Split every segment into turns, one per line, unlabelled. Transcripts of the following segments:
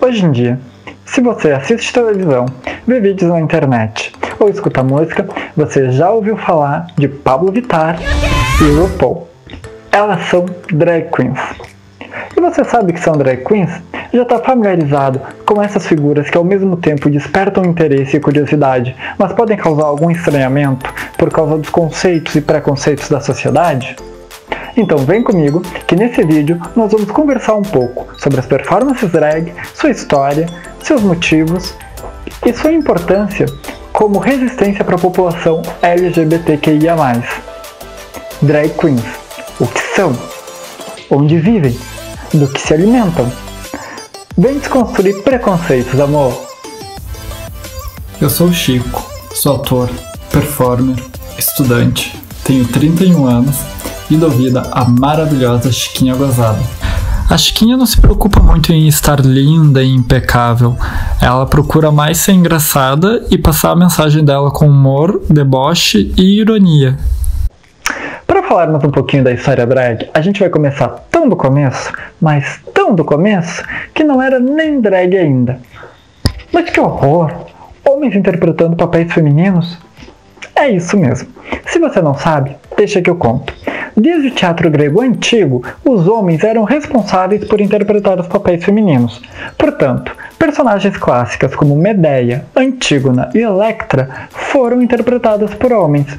Hoje em dia, se você assiste televisão, vê vídeos na internet ou escuta música, você já ouviu falar de Pabllo Vittar e RuPaul. Elas são drag queens. E você sabe que são drag queens? Já está familiarizado com essas figuras que ao mesmo tempo despertam interesse e curiosidade, mas podem causar algum estranhamento por causa dos conceitos e preconceitos da sociedade? Então vem comigo que nesse vídeo nós vamos conversar um pouco sobre as performances drag, sua história, seus motivos e sua importância como resistência para a população LGBTQIA+. Drag queens, o que são? Onde vivem? Do que se alimentam? Vem desconstruir preconceitos, amor!
Eu sou o Chico, sou ator, performer, estudante, tenho 31 anos e dou vida à maravilhosa Chiquinha Gozada. A Chiquinha não se preocupa muito em estar linda e impecável, ela procura mais ser engraçada e passar a mensagem dela com humor, deboche e ironia.
Para falarmos um pouquinho da história drag, a gente vai começar tão do começo, mas tão do começo, que não era nem drag ainda. Mas que horror! Homens interpretando papéis femininos? É isso mesmo. Se você não sabe, deixa que eu conto. Desde o teatro grego antigo, os homens eram responsáveis por interpretar os papéis femininos. Portanto, personagens clássicas como Medeia, Antígona e Electra foram interpretadas por homens.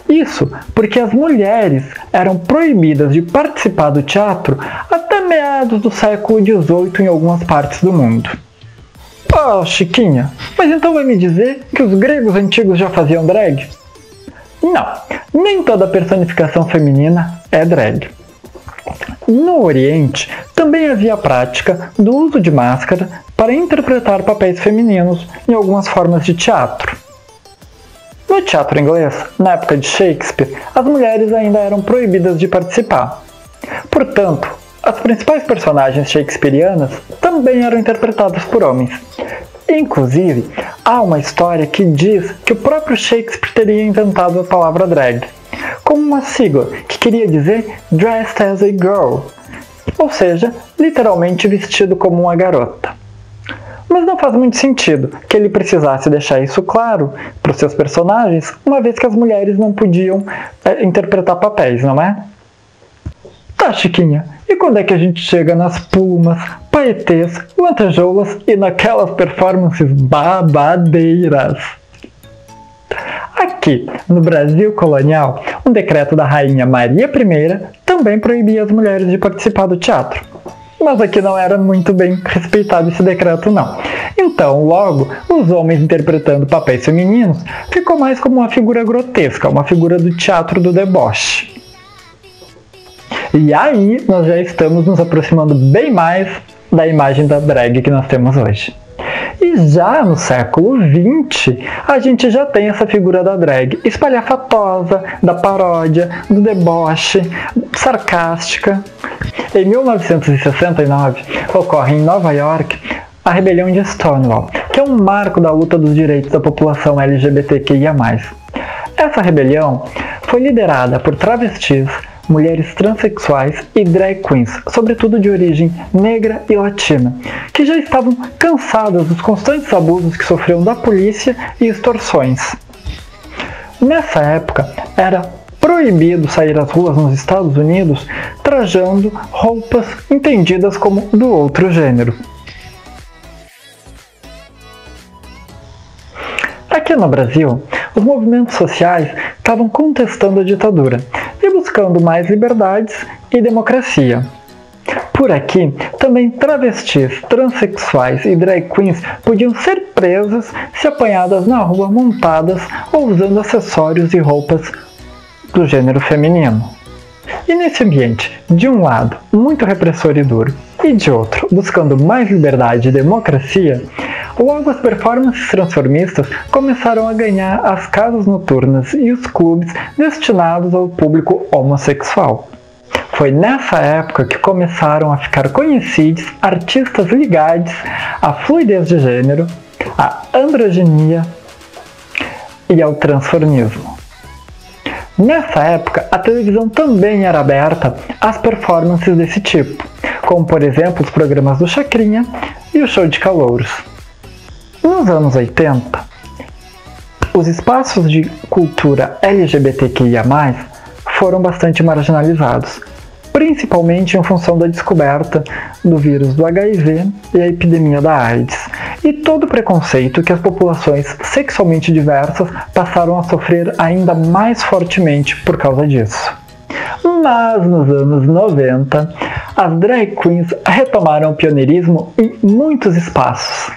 Isso porque as mulheres eram proibidas de participar do teatro até meados do século XVIII em algumas partes do mundo. Oh, Chiquinha, mas então vai me dizer que os gregos antigos já faziam drag? Não, nem toda personificação feminina é drag. No Oriente, também havia a prática do uso de máscara para interpretar papéis femininos em algumas formas de teatro. No teatro inglês, na época de Shakespeare, as mulheres ainda eram proibidas de participar. Portanto, as principais personagens shakespearianas também eram interpretadas por homens. Inclusive, há uma história que diz que o próprio Shakespeare teria inventado a palavra drag, como uma sigla que queria dizer dressed as a girl, ou seja, literalmente vestido como uma garota. Mas não faz muito sentido que ele precisasse deixar isso claro para os seus personagens, uma vez que as mulheres não podiam interpretar papéis, não é? Tá, Chiquinha, e quando é que a gente chega nas plumas, paetês, lantejoulas e naquelas performances babadeiras? Aqui, no Brasil colonial, um decreto da rainha Maria I também proibia as mulheres de participar do teatro. Mas aqui não era muito bem respeitado esse decreto não. Então, logo, os homens interpretando papéis femininos ficou mais como uma figura grotesca, uma figura do teatro do deboche. E aí, nós já estamos nos aproximando bem mais da imagem da drag que nós temos hoje. E já no século XX, a gente já tem essa figura da drag espalhafatosa, da paródia, do deboche, sarcástica. Em 1969, ocorre em Nova York a Rebelião de Stonewall, que é um marco da luta dos direitos da população LGBTQIA+. Essa rebelião foi liderada por travestis, mulheres transexuais e drag queens, sobretudo de origem negra e latina, que já estavam cansadas dos constantes abusos que sofriam da polícia e extorsões. Nessa época, era proibido sair às ruas nos Estados Unidos trajando roupas entendidas como do outro gênero. Aqui no Brasil, os movimentos sociais estavam contestando a ditadura e buscando mais liberdades e democracia. Por aqui, também travestis, transexuais e drag queens podiam ser presas se apanhadas na rua montadas ou usando acessórios e roupas do gênero feminino. E nesse ambiente, de um lado, muito repressor e duro, e e de outro, buscando mais liberdade e democracia, logo as performances transformistas começaram a ganhar as casas noturnas e os clubes destinados ao público homossexual. Foi nessa época que começaram a ficar conhecidos artistas ligados à fluidez de gênero, à androginia e ao transformismo. Nessa época, a televisão também era aberta às performances desse tipo, como por exemplo os programas do Chacrinha e o Show de Calouros. Nos anos 80, os espaços de cultura LGBTQIA+, foram bastante marginalizados, principalmente em função da descoberta do vírus do HIV e a epidemia da AIDS, e todo o preconceito que as populações sexualmente diversas passaram a sofrer ainda mais fortemente por causa disso. Mas nos anos 90, as drag queens retomaram o pioneirismo em muitos espaços.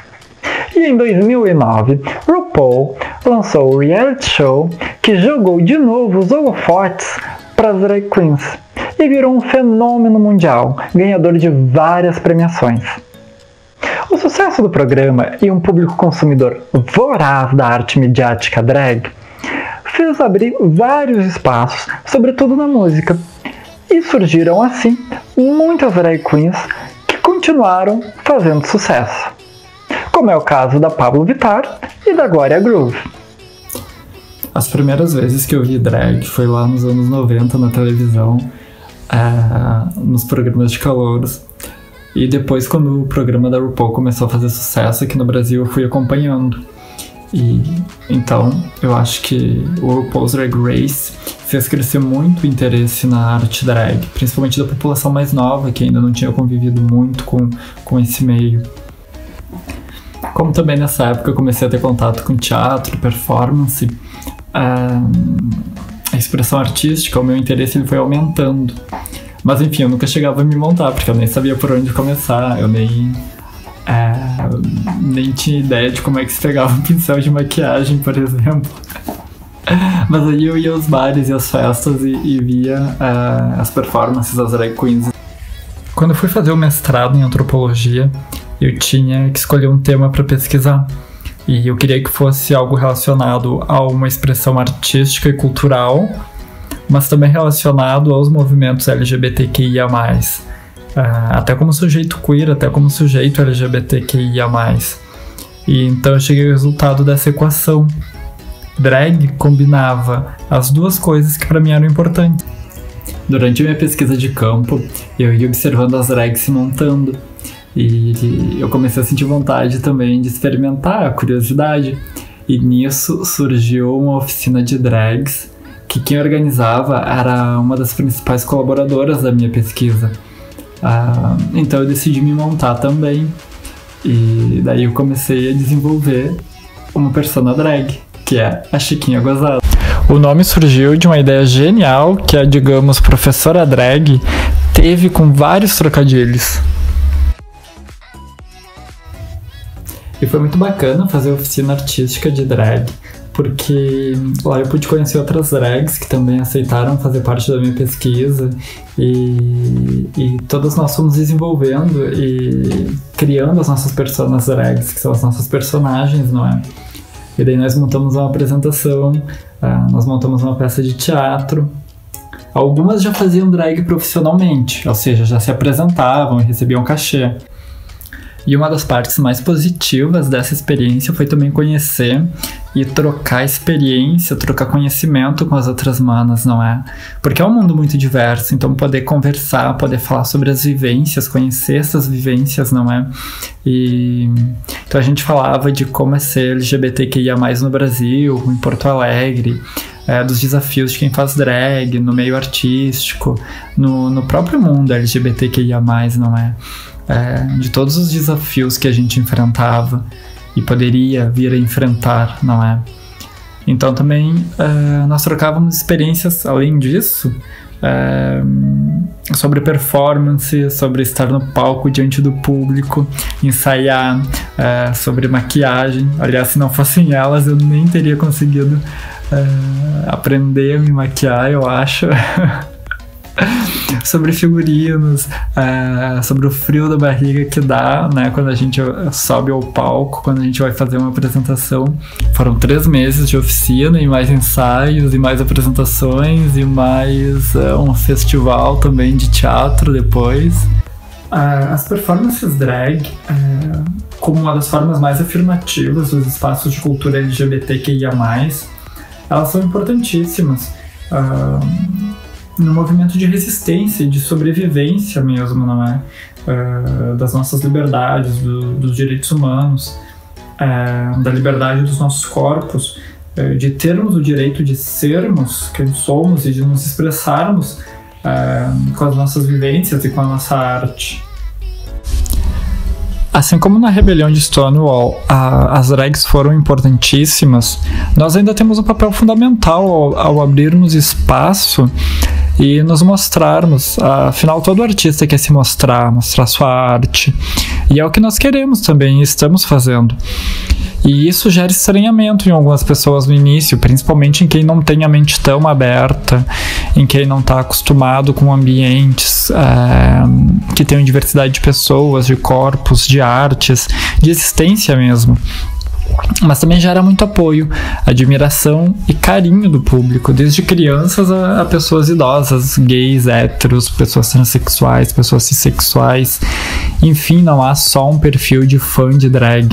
E em 2009, RuPaul lançou o reality show que jogou de novo os holofotes para as drag queens e virou um fenômeno mundial, ganhador de várias premiações. O sucesso do programa e um público consumidor voraz da arte midiática drag fez abrir vários espaços, sobretudo na música, e surgiram assim muitas drag queens que continuaram fazendo sucesso, como é o caso da Pablo Vittar e da Glória Groove.
As primeiras vezes que eu vi drag foi lá nos anos 90 na televisão, nos programas de calouros. E depois, quando o programa da RuPaul começou a fazer sucesso aqui no Brasil, eu fui acompanhando. E então, eu acho que o RuPaul's Drag Race fez crescer muito o interesse na arte drag, principalmente da população mais nova, que ainda não tinha convivido muito com esse meio. Como também nessa época eu comecei a ter contato com teatro, performance, a expressão artística, o meu interesse ele foi aumentando. Mas enfim, eu nunca chegava a me montar, porque eu nem sabia por onde começar, eu nem tinha ideia de como é que se pegava um pincel de maquiagem, por exemplo. Mas aí eu ia aos bares e às festas e via as performances das drag queens. Quando eu fui fazer o mestrado em antropologia, eu tinha que escolher um tema para pesquisar. E eu queria que fosse algo relacionado a uma expressão artística e cultural, mas também relacionado aos movimentos LGBTQIA+. Até como sujeito queer, até como sujeito LGBTQIA+. E então eu cheguei ao resultado dessa equação. Drag combinava as duas coisas que para mim eram importantes. Durante a minha pesquisa de campo, eu ia observando as drags se montando. E eu comecei a sentir vontade também de experimentar, a curiosidade. E nisso surgiu uma oficina de drags, que quem organizava era uma das principais colaboradoras da minha pesquisa. Então eu decidi me montar também. E daí eu comecei a desenvolver uma persona drag, que é a Chiquinha Gozada. O nome surgiu de uma ideia genial que a, digamos, professora drag teve com vários trocadilhos. E foi muito bacana fazer a oficina artística de drag, porque lá eu pude conhecer outras drags que também aceitaram fazer parte da minha pesquisa e todas nós fomos desenvolvendo e criando as nossas personas drags, que são as nossas personagens, não é? E daí nós montamos uma apresentação, nós montamos uma peça de teatro. Algumas já faziam drag profissionalmente, ou seja, já se apresentavam e recebiam cachê. E uma das partes mais positivas dessa experiência foi também conhecer e trocar experiência, trocar conhecimento com as outras manas, não é? Porque é um mundo muito diverso, então poder conversar, poder falar sobre as vivências, conhecer essas vivências, não é? E então a gente falava de como é ser LGBTQIA+ no Brasil, em Porto Alegre, dos desafios de quem faz drag, no meio artístico, no próprio mundo LGBTQIA+, não é? De todos os desafios que a gente enfrentava e poderia vir a enfrentar, não é? Então também nós trocávamos experiências além disso, sobre performance, sobre estar no palco diante do público, ensaiar, sobre maquiagem. Aliás, se não fossem elas, eu nem teria conseguido aprender a me maquiar, eu acho. sobre figurinos, sobre o frio da barriga que dá, né, quando a gente sobe ao palco, quando a gente vai fazer uma apresentação. Foram 3 meses de oficina e mais ensaios e mais apresentações e mais um festival também de teatro depois. As performances drag, como uma das formas mais afirmativas dos espaços de cultura LGBTQIA+, elas são importantíssimas no movimento de resistência e de sobrevivência mesmo, não é? Das nossas liberdades, dos direitos humanos, da liberdade dos nossos corpos, de termos o direito de sermos quem somos e de nos expressarmos com as nossas vivências e com a nossa arte. Assim como na rebelião de Stonewall, as drags foram importantíssimas, nós ainda temos um papel fundamental ao abrirmos espaço e nos mostrarmos. Afinal, todo artista quer se mostrar sua arte. E é o que nós queremos também e estamos fazendo. E isso gera estranhamento em algumas pessoas no início, principalmente em quem não tem a mente tão aberta, em quem não está acostumado com ambientes que tenham diversidade de pessoas, de corpos, de artes, de existência mesmo. Mas também gera muito apoio, admiração e carinho do público, desde crianças a pessoas idosas, gays, héteros, pessoas transexuais, pessoas cisexuais. Enfim, não há só um perfil de fã de drag.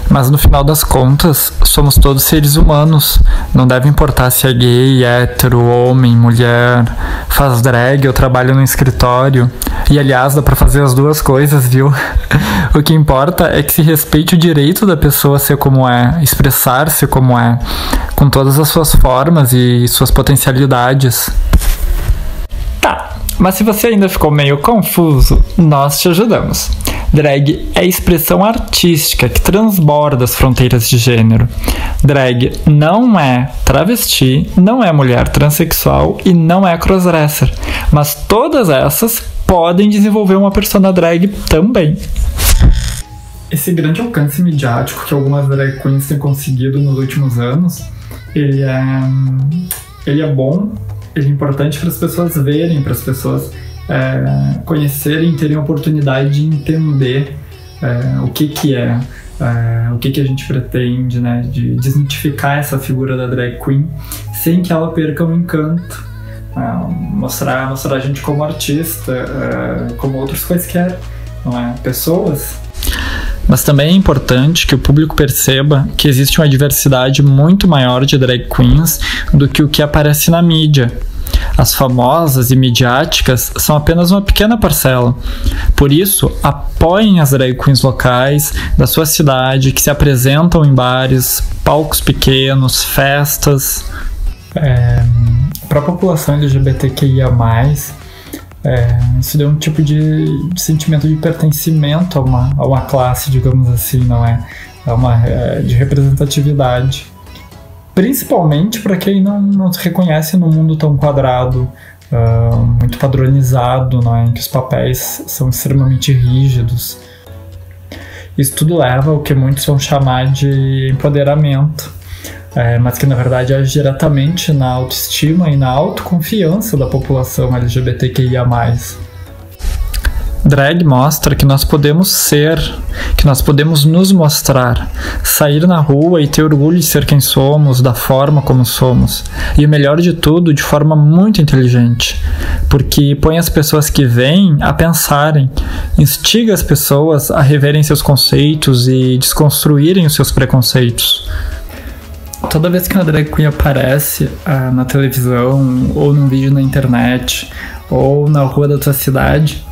Mas no final das contas, somos todos seres humanos. Não deve importar se é gay, hétero, homem, mulher, faz drag ou trabalha no escritório. E aliás, dá pra fazer as duas coisas, viu? O que importa é que se respeite o direito da pessoa ser como é, expressar-se como é, com todas as suas formas e suas potencialidades. Tá, mas se você ainda ficou meio confuso, nós te ajudamos. Drag é expressão artística que transborda as fronteiras de gênero. Drag não é travesti, não é mulher transexual e não é crossdresser, mas todas essas podem desenvolver uma persona drag também. Esse grande alcance midiático que algumas drag queens têm conseguido nos últimos anos, ele é bom, ele é importante para as pessoas verem, para as pessoas conhecerem, terem a oportunidade de entender o que é, o que a gente pretende, né, de desmitificar essa figura da drag queen sem que ela perca o encanto, mostrar a gente como artista, como outros quaisquer, não é? Pessoas. Mas também é importante que o público perceba que existe uma diversidade muito maior de drag queens do que o que aparece na mídia. As famosas e midiáticas são apenas uma pequena parcela. Por isso, apoiem as drag queens locais da sua cidade que se apresentam em bares, palcos pequenos, festas. Para a população LGBTQIA+, isso deu um tipo de sentimento de pertencimento a uma classe, digamos assim, não é? De representatividade. Principalmente para quem não se reconhece num mundo tão quadrado, muito padronizado, não é? Em que os papéis são extremamente rígidos. Isso tudo leva ao que muitos vão chamar de empoderamento, mas que na verdade age diretamente na autoestima e na autoconfiança da população LGBTQIA+. Drag mostra que nós podemos ser, que nós podemos nos mostrar, sair na rua e ter orgulho de ser quem somos, da forma como somos. E o melhor de tudo, de forma muito inteligente, porque põe as pessoas que vêm a pensarem, instiga as pessoas a reverem seus conceitos e desconstruírem os seus preconceitos. Toda vez que uma drag queen aparece na televisão, ou num vídeo na internet, ou na rua da tua cidade,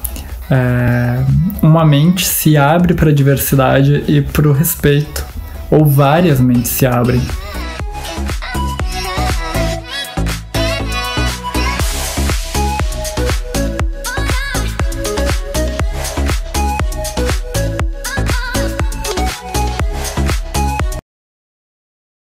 uma mente se abre para a diversidade e para o respeito, ou várias mentes se abrem.